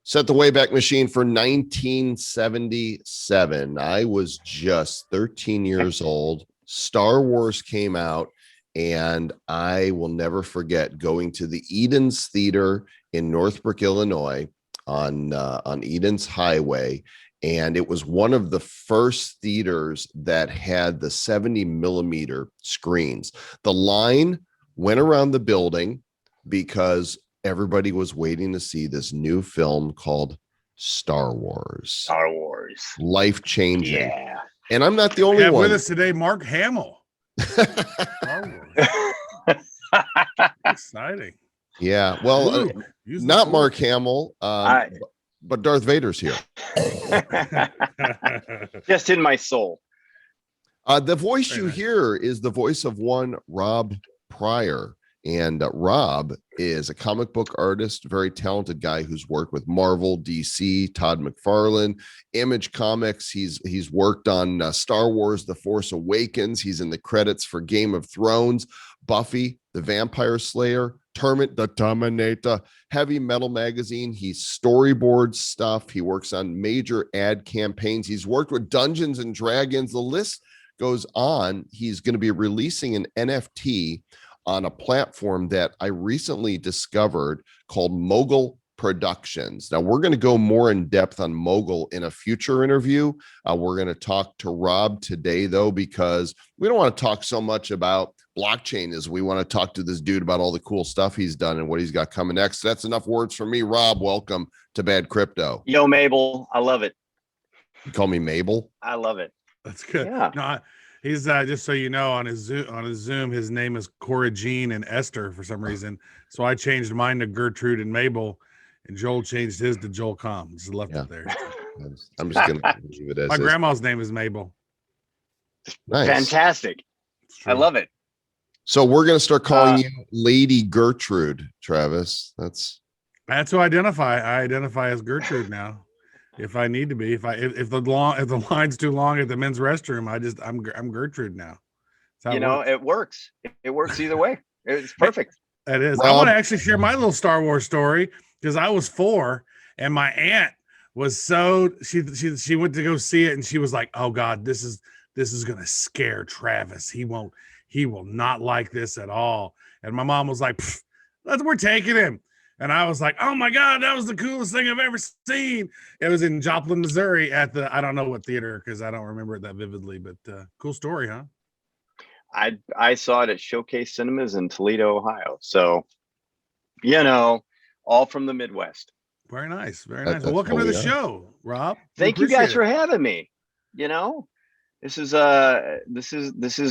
Set the Wayback Machine for 1977. I was just 13 years old. Star Wars came out, and I will never forget going to the Eden's Theater in Northbrook, Illinois, on Eden's Highway. And it was one of the first theaters that had the 70 millimeter screens. The line went around the building because everybody was waiting to see this new film called Star Wars. Star Wars. Life-changing. Yeah. And I'm not the only one. With us today, Mark Hamill. Star Wars. Exciting. Yeah. Well, not Mark Hamill, but Darth Vader's here. Just in my soul. The voice you hear is the voice of one Rob Pryor. And Rob is a comic book artist, very talented guy who's worked with Marvel, DC, Todd McFarlane, Image Comics. He's worked on Star Wars, The Force Awakens. He's in the credits for Game of Thrones, Buffy, the Vampire Slayer, the Terminator, Heavy Metal Magazine. He storyboards stuff. He works on major ad campaigns. He's worked with Dungeons and Dragons. The list goes on. He's going to be releasing an NFT on a platform that I recently discovered called Mogul Productions. Now, we're going to go more in depth on Mogul in a future interview. We're going to talk to Rob today, though, because we don't want to talk so much about blockchain as we want to talk to this dude about all the cool stuff he's done and what he's got coming next. So that's enough words for me. Rob, welcome to Bad Crypto. Yo, Mabel. I love it. You call me Mabel? I love it. That's good. Yeah. No, he's just so you know, on his Zoom, his name is Cora Jean and Esther for some reason. So I changed mine to Gertrude and Mabel, and Joel changed his to Joel Com. Just left it there. I'm just gonna leave it as my grandma's name is Mabel. Nice. Fantastic. I love it. So we're gonna start calling you Lady Gertrude, Travis. That's who I identify. I identify as Gertrude now. If I need to be, if the line's too long at the men's restroom, I'm Gertrude now. It works. It works either way. It's perfect. It is. I want to actually share my little Star Wars story because I was 4 and my aunt was she went to go see it and she was like, "Oh God, this is gonna scare Travis. He will not like this at all." And my mom was like, "We're taking him." And I was like, "Oh my God, that was the coolest thing I've ever seen." It was in Joplin, Missouri at I don't know what theater because I don't remember it that vividly, but cool story, huh? I saw it at Showcase Cinemas in Toledo, Ohio. So, all from the Midwest. Very nice. Very nice. Well, welcome to the show, Rob. Thank you guys for having me. This is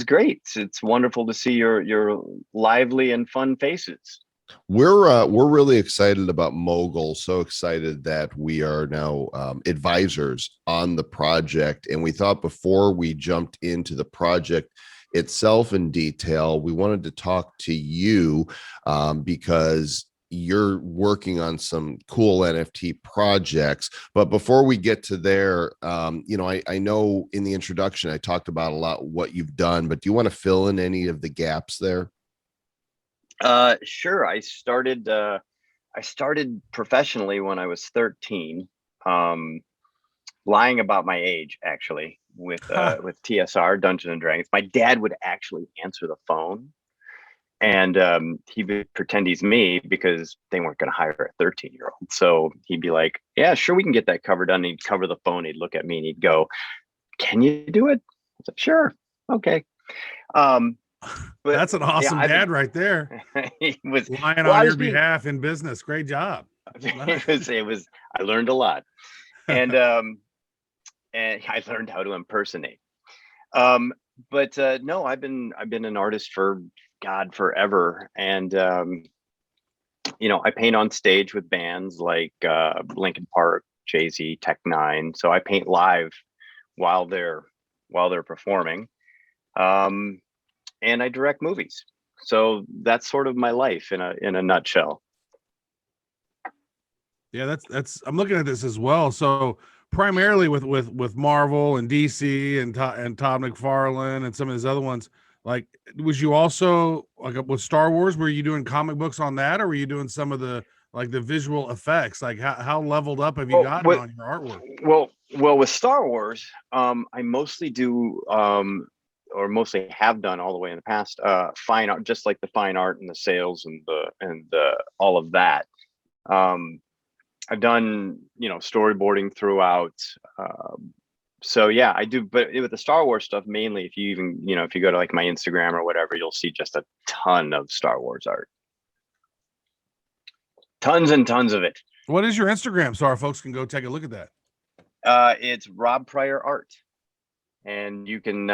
great. It's wonderful to see your lively and fun faces. We're really excited about Mogul, so excited that we are now advisors on the project. And we thought before we jumped into the project itself in detail, we wanted to talk to you because you're working on some cool NFT projects. But before we get to there, I know in the introduction I talked about a lot what you've done, but do you want to fill in any of the gaps there? Sure. I started professionally when I was 13, lying about my age, actually, with TSR, Dungeons and Dragons. My dad would actually answer the phone and, he would pretend he's me because they weren't going to hire a 13-year-old. So he'd be like, "Yeah, sure. We can get that cover done." He'd cover the phone. He'd look at me and he'd go, "Can you do it?" I was like, "Sure. Okay." But that's an awesome dad right there. He was lying on your behalf in business. Great job. It was. I learned a lot, and I learned how to impersonate. But no, I've been an artist for forever, and I paint on stage with bands like Linkin Park, Jay-Z, Tech Nine. So I paint live while they're performing. And I direct movies. So that's sort of my life in a nutshell. Yeah, that's I'm looking at this as well. So primarily with Marvel and DC and Todd McFarlane and some of these other ones, like, was you also like with Star Wars, were you doing comic books on that, or were you doing some of the like the visual effects? Like how leveled up have you gotten on your artwork? Well, with Star Wars, I mostly do, or mostly have done all the way in the past, fine art, just like the fine art and the sales and all of that. I've done, storyboarding throughout. So yeah, I do. But with the Star Wars stuff, mainly, if you even, if you go to like my Instagram or whatever, you'll see just a ton of Star Wars art. Tons and tons of it. What is your Instagram, so our folks can go take a look at that? It's Rob Pryor Art, and you can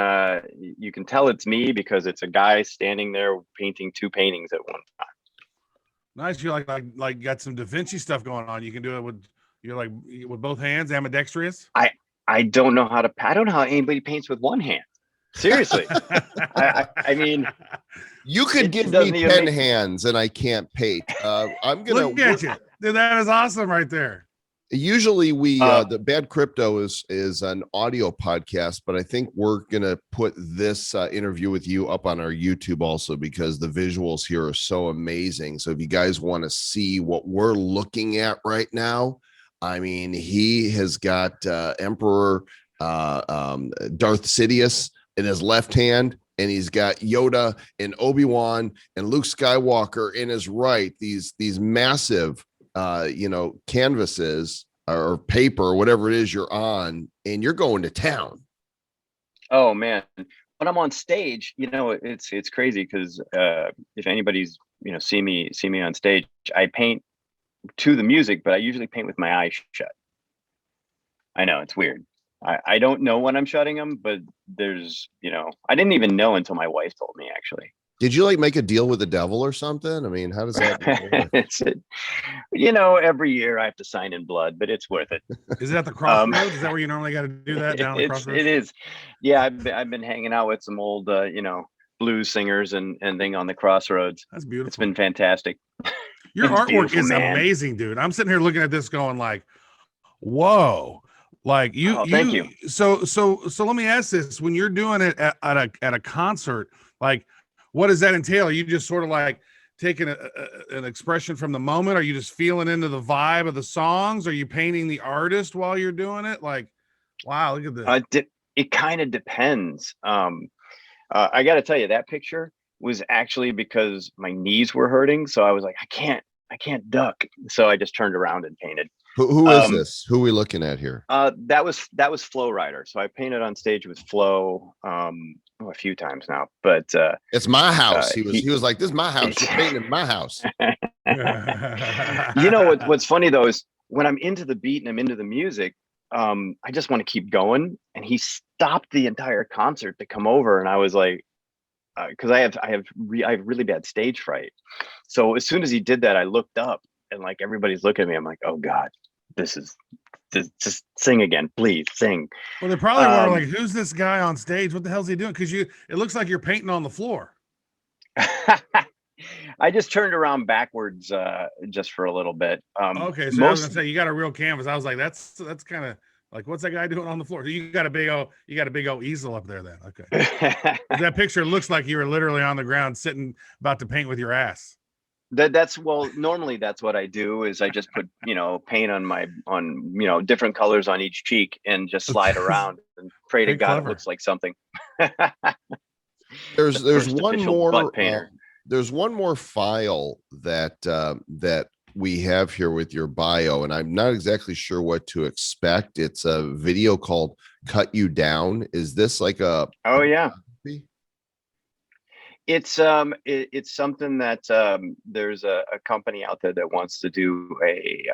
tell it's me because it's a guy standing there painting two paintings at one time. Nice. You like got some Da Vinci stuff going on. You can do it with both hands, ambidextrous. I don't know how anybody paints with one hand. Seriously. I mean, you could give me 10 hands and I can't paint. I'm gonna look at you. Dude, that is awesome right there. Usually the Bad Crypto is an audio podcast, but I think we're gonna put this interview with you up on our YouTube also, because the visuals here are so amazing. So if you guys want to see what we're looking at right now, I mean, he has got Emperor Darth Sidious in his left hand, and he's got Yoda and Obi-Wan and Luke Skywalker in his right. These massive canvases or paper or whatever it is you're on, and you're going to town. Oh man, when I'm on stage, it's crazy because if anybody's see me on stage, I paint to the music, but I usually paint with my eyes shut. I know it's weird. I don't know when I'm shutting them, but there's, I didn't even know until my wife told me, actually. Did you make a deal with the devil or something? I mean, how does that work? Every year I have to sign in blood, but it's worth it. Is it at the crossroads? Is that where you normally got to do that, down the crossroads? It is. Yeah, I've been hanging out with some old, blues singers and thing on the crossroads. That's beautiful. It's been fantastic. Your artwork is amazing, dude. I'm sitting here looking at this going like, whoa. Like thank you. So let me ask this: when you're doing it at a concert, like, what does that entail? Are you just sort of like taking an expression from the moment? Are you just feeling into the vibe of the songs? Are you painting the artist while you're doing it? Like, wow, look at this. It kind of depends. I got to tell you, that picture was actually because my knees were hurting, so I was like, I can't duck, so I just turned around and painted. Who is this? Who are we looking at here? That was Flow Rider. So I painted on stage with Flow a few times now, but it's my house. He was like, "This is my house. You're painting my house." What's funny though is when I'm into the beat and I'm into the music, I just want to keep going. And he stopped the entire concert to come over, and I was like, because I have really bad stage fright. So as soon as he did that, I looked up and like everybody's looking at me. I'm like, oh God. Just sing again, please sing. Well, they probably were like, who's this guy on stage? What the hell's he doing? Because it looks like you're painting on the floor. I just turned around backwards just for a little bit. Okay, so I was gonna say you got a real canvas. I was like, that's kind of like, what's that guy doing on the floor? You got a big old easel up there then. Okay. That picture looks like you were literally on the ground sitting about to paint with your ass. Normally that's what I do is I just put paint on different colors on each cheek and just slide around and pray to God it looks like something. There's one more there's one more file that we have here with your bio, and I'm not exactly sure what to expect. It's a video called Cut You Down. Is this like a It's something that there's a company out there that wants to do a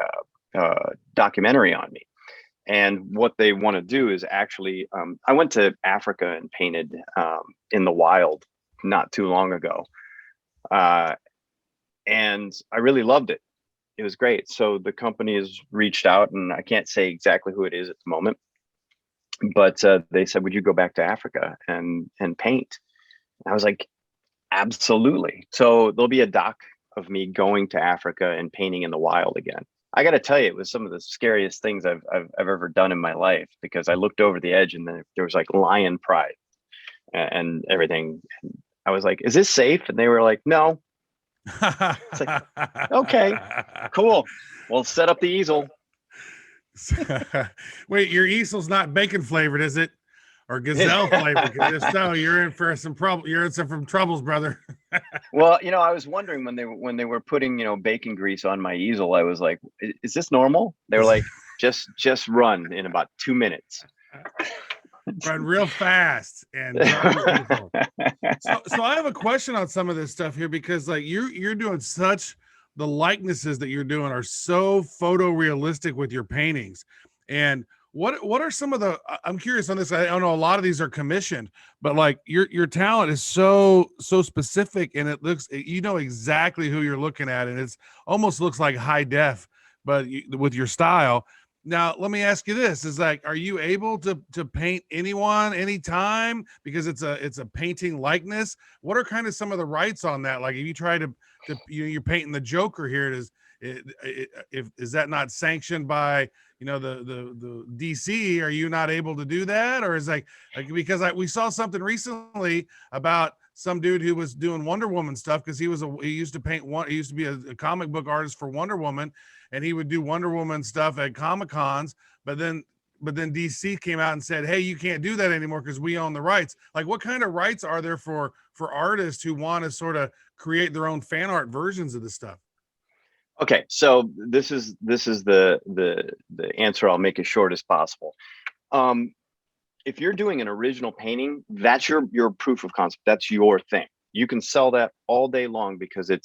documentary on me, and what they want to do is actually I went to Africa and painted in the wild not too long ago, and I really loved it. It was great. So the company has reached out, and I can't say exactly who it is at the moment, but they said, would you go back to Africa and paint? And I was like, absolutely. So there'll be a doc of me going to Africa and painting in the wild again. I got to tell you, it was some of the scariest things I've ever done in my life, because I looked over the edge and then there was like lion pride and everything. And I was like, is this safe? And they were like, no, It's like, okay, cool. We'll set up the easel. Wait, your easel's not bacon flavored, is it? Or gazelle flavored? If so, you're in for some trouble. You're in some troubles, brother. Well, I was wondering when they were putting, bacon grease on my easel, I was like, is this normal? They were like, just run in about 2 minutes. Run real fast and so I have a question on some of this stuff here, because like you're doing such, the likenesses that you're doing are so photorealistic with your paintings. And what are some of the, I'm curious on this. I don't know, a lot of these are commissioned, but like your talent is so specific, and it looks, exactly who you're looking at, and it's almost looks like high def, but with your style. Now, let me ask you this: is like, are you able to paint anyone, anytime? Because it's a painting likeness. What are kind of some of the rights on that? Like, if you try to you're painting the Joker here, is that not sanctioned by the DC? Are you not able to do that, or is like because we saw something recently about some dude who was doing Wonder Woman stuff, because he used to paint he used to be a comic book artist for Wonder Woman, and he would do Wonder Woman stuff at Comic Cons, but then DC came out and said, hey, you can't do that anymore because we own the rights. Like, what kind of rights are there for artists who want to sort of create their own fan art versions of this stuff? Okay, so this is the answer. I'll make as short as possible. If you're doing an original painting, that's your proof of concept. That's your thing. You can sell that all day long because it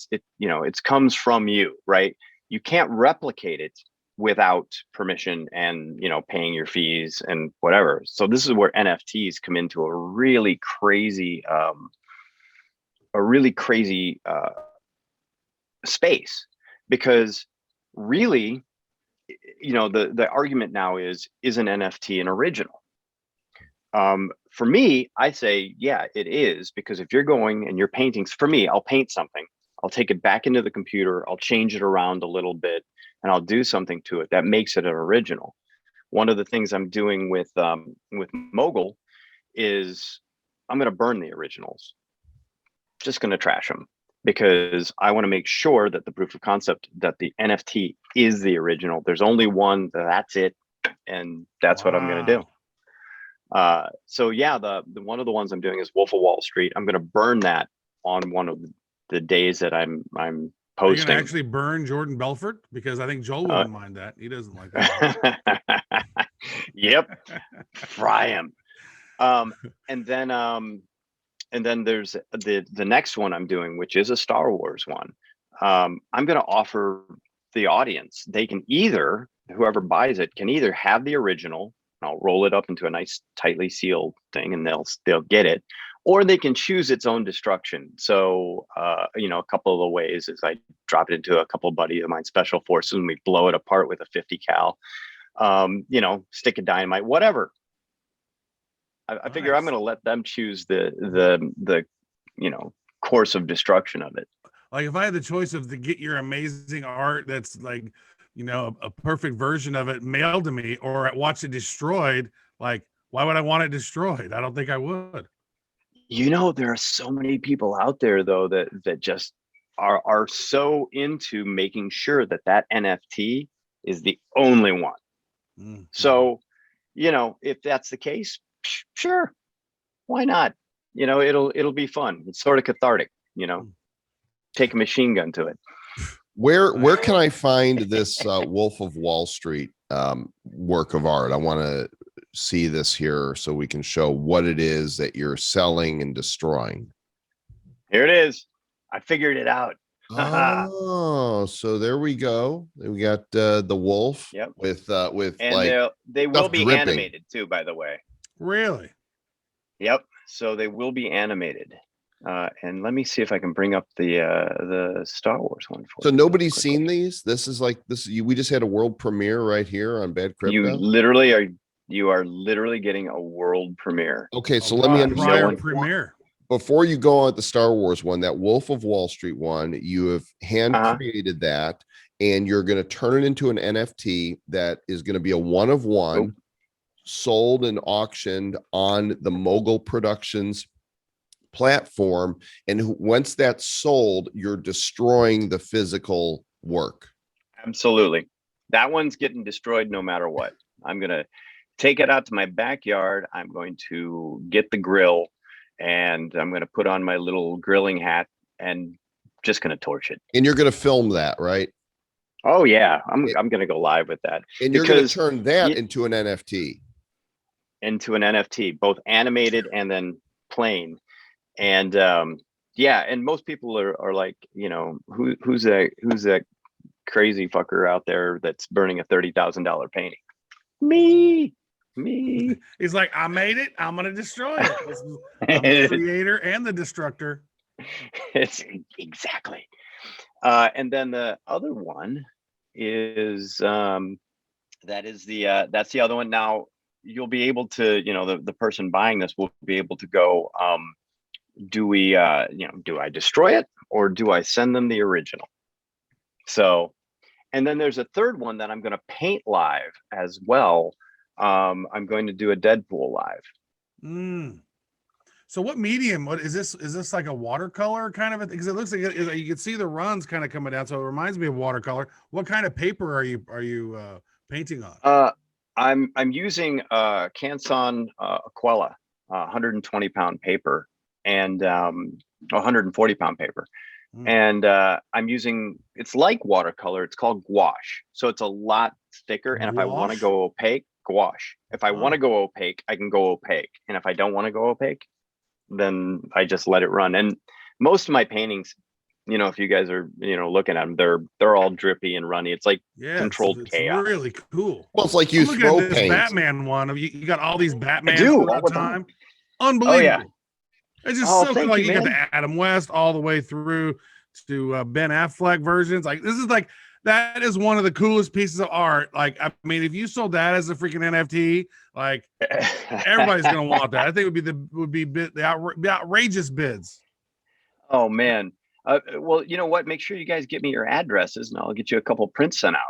comes from you, right? You can't replicate it without permission and paying your fees and whatever. So this is where NFTs come into a really crazy space, because really, the argument now is an NFT an original? For me, I say, yeah, it is, because if you're going and you're painting, for me, I'll paint something, I'll take it back into the computer, I'll change it around a little bit, and I'll do something to it that makes it an original. One of the things I'm doing with Mogul is I'm going to burn the originals, just going to trash them, because I want to make sure that the proof of concept that the NFT is the original. There's only one, that's it, and that's what I'm going to do. So yeah, the one of the ones I'm doing is Wolf of Wall Street. I'm going to burn that on one of the days that I'm posting. Are you gonna actually burn Jordan Belfort? Because I think Joel wouldn't mind that. He doesn't like that. Yep, fry him. And then there's the next one I'm doing, which is a Star Wars one. I'm going to offer the audience, they can either, whoever buys it can either have the original, I'll roll it up into a nice tightly sealed thing and they'll get it, or they can choose its own destruction. So, a couple of the ways is I drop it into a couple of buddies of mine, special forces, and we blow it apart with a 50 cal, stick a dynamite, whatever. I figure I'm going to let them choose the course of destruction of it. Like, if I had the choice of to get your amazing art that's like, a perfect version of it mailed to me, or watch it destroyed, like, why would I want it destroyed? I don't think I would. There are so many people out there though that just are so into making sure that NFT is the only one. Mm-hmm. So, if that's the case, sure, why not? It'll be fun. It's sort of cathartic, take a machine gun to it. Where can I find this Wolf of Wall Street work of art? I want to see this here so we can show what it is that you're selling and destroying. Here it is. I figured it out. Oh, so there we go. We got the wolf. Yep. with and like they will be dripping. Animated too, by the way. Really? Yep. So they will be animated. And let me see if I can bring up the Star Wars one for you. So nobody's seen these? This is like this. We just had a world premiere right here on Bad Crypto. You are literally getting a world premiere. Okay, so let me understand. Premiere. Before you go on the Star Wars one, that Wolf of Wall Street one, you have hand created that, and you're going to turn it into an NFT that is going to be a one of one, sold and auctioned on the Mogul Productions platform. And once that's sold, you're destroying the physical work. Absolutely. That one's getting destroyed no matter what. I'm going to take it out to my backyard. I'm going to get the grill and I'm going to put on my little grilling hat and just going to torch it. And you're going to film that, right? Oh yeah. I'm going to go live with that. And you're going to turn that into an NFT. Both animated and then plain. And yeah, and most people are like, you know, who's that crazy fucker out there that's burning a $30,000 painting? Me. He's like, I made it, I'm gonna destroy it. I'm the creator and the destructor. It's exactly. And then the other one is that's the other one. Now you'll be able to, you know, the person buying this will be able to go, do I destroy it or do I send them the original? So, and then there's a third one that I'm going to paint live as well. I'm going to do a Deadpool live. So what medium, what is this? Is this like a watercolor kind of a thing? Because it looks like you can see the runs kind of coming down. So it reminds me of watercolor. What kind of paper are you painting on? I'm using Canson Aquella, 120 pound paper and 140 pound paper. And I'm using, it's like watercolor. It's called gouache. So it's a lot thicker. And if I want to go opaque, gouache. If I want to go opaque, I can go opaque. And if I don't want to go opaque, then I just let it run. And most of my paintings, you know, if you guys are, you know, looking at them, they're all drippy and runny. It's like controlled chaos. Really cool. Well, it's like you throw at this paint. Batman one. You got all these Batman all the time. Unbelievable. Oh, yeah. It's just so cool. Like you got the Adam West all the way through to Ben Affleck versions. Like this is like, that is one of the coolest pieces of art. Like, I mean, if you sold that as a freaking NFT, like everybody's gonna want that. I think it would be the outrageous bids. Oh man. Well, you know what? Make sure you guys get me your addresses and I'll get you a couple prints sent out.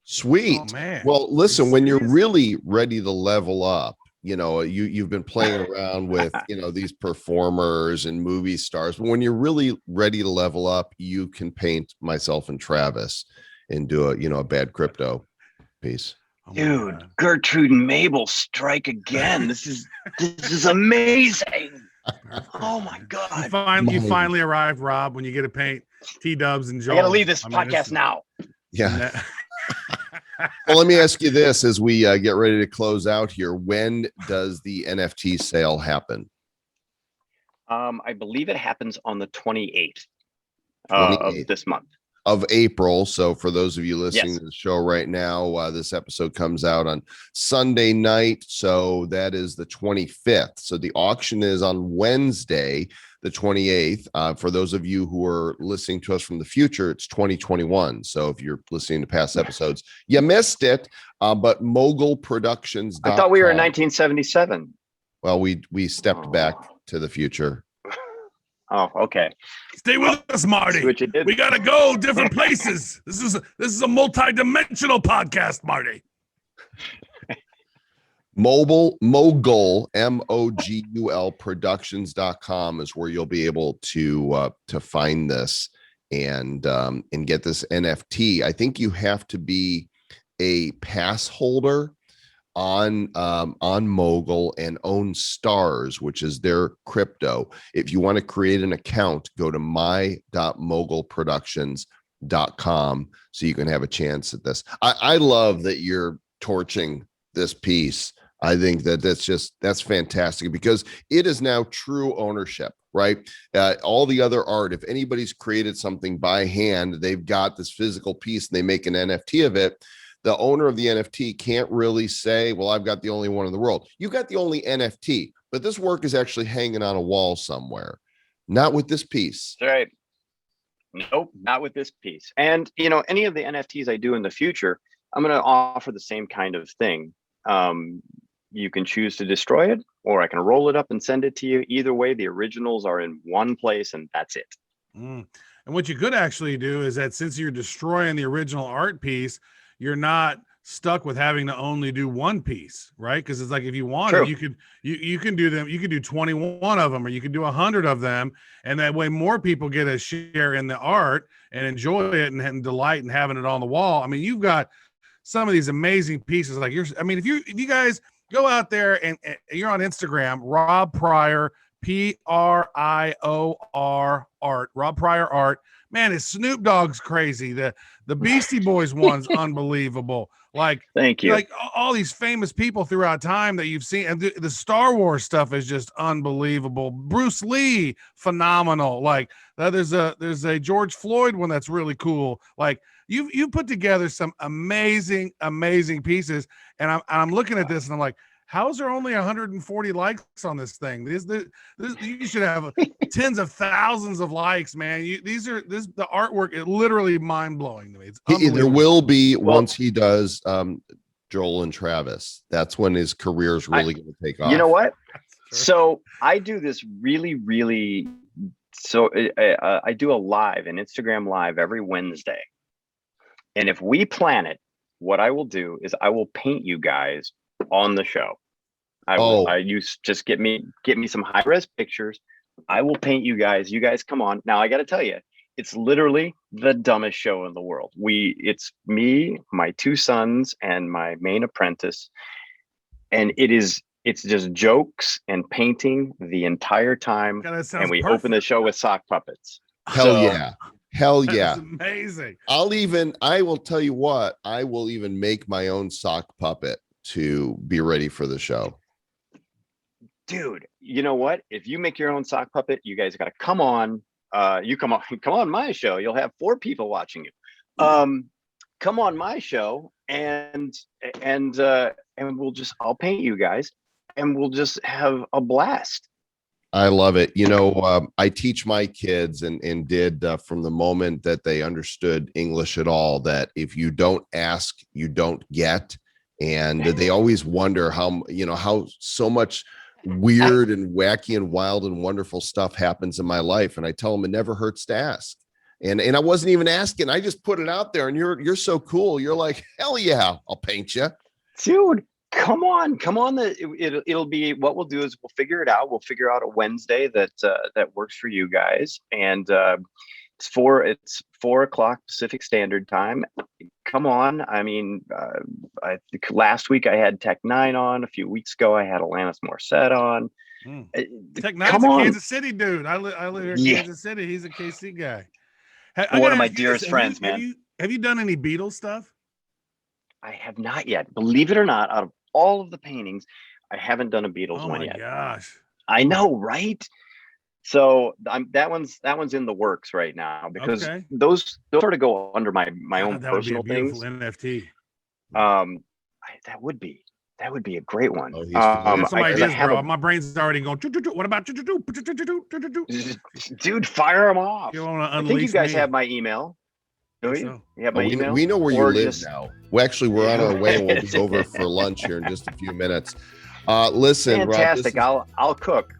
Sweet. Oh, man. Well, listen, when you're really ready to level up, you know, you've been playing around with, you know, these performers and movie stars, but when you're really ready to level up, you can paint myself and Travis and do a bad crypto piece. Dude, Gertrude and Mabel strike again. This is amazing. Oh my God. You finally arrived, Rob, when you get to paint T-Dubs and Joel. I gotta leave this podcast now. Yeah. Well, let me ask you this as we get ready to close out here. When does the NFT sale happen? I believe it happens on the 28th of this month. Of April. So for those of you listening to the show right now, this episode comes out on Sunday night. So that is the 25th. So the auction is on Wednesday, the 28th. For those of you who are listening to us from the future, it's 2021. So if you're listening to past episodes, you missed it. But Mogul Productions. I thought we were in 1977. Well, we stepped back to the future. Oh, okay. Stay with us, Marty. We gotta go different places. This is a multi-dimensional podcast, Marty. Mogul, MOGUL productions.com is where you'll be able to find this and get this NFT. I think you have to be a pass holder on Mogul and own stars, which is their crypto. If you want to create an account, go to my.mogulproductions.com so you can have a chance at this. I love that you're torching this piece. I think that's fantastic because it is now true ownership, right? All the other art, if anybody's created something by hand, they've got this physical piece and they make an NFT of it. The owner of the NFT can't really say, well, I've got the only one in the world. You've got the only NFT, but this work is actually hanging on a wall somewhere. Not with this piece. That's right. Nope, not with this piece. And, you know, any of the NFTs I do in the future, I'm going to offer the same kind of thing. You can choose to destroy it, or I can roll it up and send it to you. Either way, the originals are in one place and that's it. And what you could actually do is that since you're destroying the original art piece, you're not stuck with having to only do one piece, right? Because it's like if you want True. it, you can do them. You can do 21 of them, or you can do 100 of them, and that way more people get a share in the art and enjoy it and delight in having it on the wall. I mean, you've got some of these amazing pieces. Like if you guys go out there and you're on Instagram, Rob Pryor, Prior art, Rob Pryor art. Man, his Snoop Dogg's crazy. The Beastie Boys one's unbelievable. Like, thank you. Like all these famous people throughout time that you've seen, and the Star Wars stuff is just unbelievable. Bruce Lee, phenomenal. Like there's a George Floyd one that's really cool. Like you put together some amazing pieces, and I'm looking at this and I'm like, how is there only 140 likes on this thing? This you should have tens of thousands of likes, man. The artwork is literally mind blowing to me. It's there will be once he does Joel and Travis. That's when his career is really going to take off. You know what? So I do this really. So I do an Instagram live every Wednesday, and if we plan it, what I will do is I will paint you guys on the show. Just get me some high-res pictures. I will paint you guys. You guys come on. Now I got to tell you, it's literally the dumbest show in the world. It's me, my two sons, and my main apprentice, and it's just jokes and painting the entire time. God, and we perfect. open the show with sock puppets. Hell yeah. That's amazing. I will tell you what, I will even make my own sock puppet to be ready for the show. Dude, you know what? If you make your own sock puppet, you guys got to come on. You come on my show. You'll have 4 people watching you. Come on my show and I'll paint you guys and we'll just have a blast. I love it. I teach my kids and did from the moment that they understood English at all, that if you don't ask, you don't get. And they always wonder how so much weird and wacky and wild and wonderful stuff happens in my life. And I tell them it never hurts to ask. And I wasn't even asking. I just put it out there, and you're so cool. You're like, hell yeah, I'll paint you. Dude, come on. It'll be, what we'll do is we'll figure it out. We'll figure out a Wednesday that works for you guys. And it's 4 o'clock Pacific Standard Time. Come on. I mean, I think last week I had Tech 9 on. A few weeks ago I had Alanis Morissette on. Tech 9's a Kansas City dude. I live here in Kansas City. He's a KC guy. One of my dearest friends, man. Have you done any Beatles stuff? I have not yet. Believe it or not, out of all of the paintings, I haven't done a Beatles one yet. Oh my gosh. I know, right? So that one's in the works right now, because those sort of go under my own personal things. NFT. That would be a great one. Some ideas, bro. My brain's already going. What about dude? Fire them off. I think you guys have my email. Do you? So. You have my email. We know where you live now. We're on our way. And we'll be over for lunch here in just a few minutes. Listen, fantastic. Rob, I'll cook.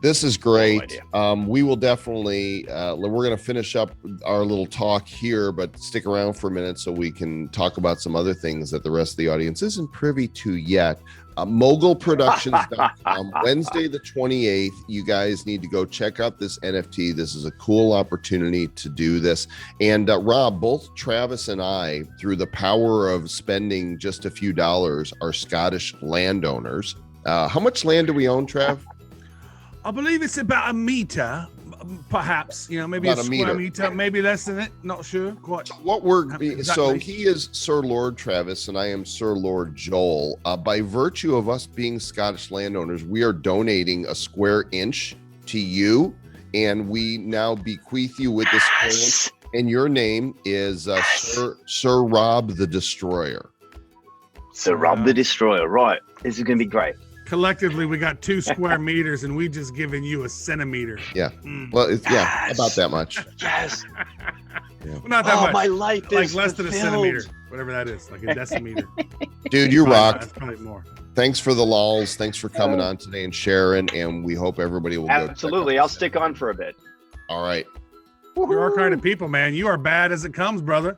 This is great. We will definitely, we're going to finish up our little talk here, but stick around for a minute so we can talk about some other things that the rest of the audience isn't privy to yet. MogulProductions.com, Wednesday the 28th. You guys need to go check out this NFT. This is a cool opportunity to do this. And Rob, both Travis and I, through the power of spending just a few dollars, are Scottish landowners. How much land do we own, Trav? I believe it's about a meter, perhaps, maybe about a square meter, maybe less than it. Not sure quite. So he is Sir Lord Travis and I am Sir Lord Joel. By virtue of us being Scottish landowners, we are donating a square inch to you, and we now bequeath you with this square inch. And your name is Sir Rob the Destroyer. Sir Rob the Destroyer, right? This is going to be great. Collectively, we got 2 square meters, and we just given you a centimeter. Yeah. Well, about that much. Yes. Yeah. Well, not that much. My life like is less than a fulfilled. centimeter, whatever that is, like a decimeter. Dude, you rock. That's probably more. Thanks for the lulls. Thanks for coming on today and sharing. And we hope everybody will Absolutely. I'll stick on for a bit. All right. You're our kind of people, man. You are bad as it comes, brother.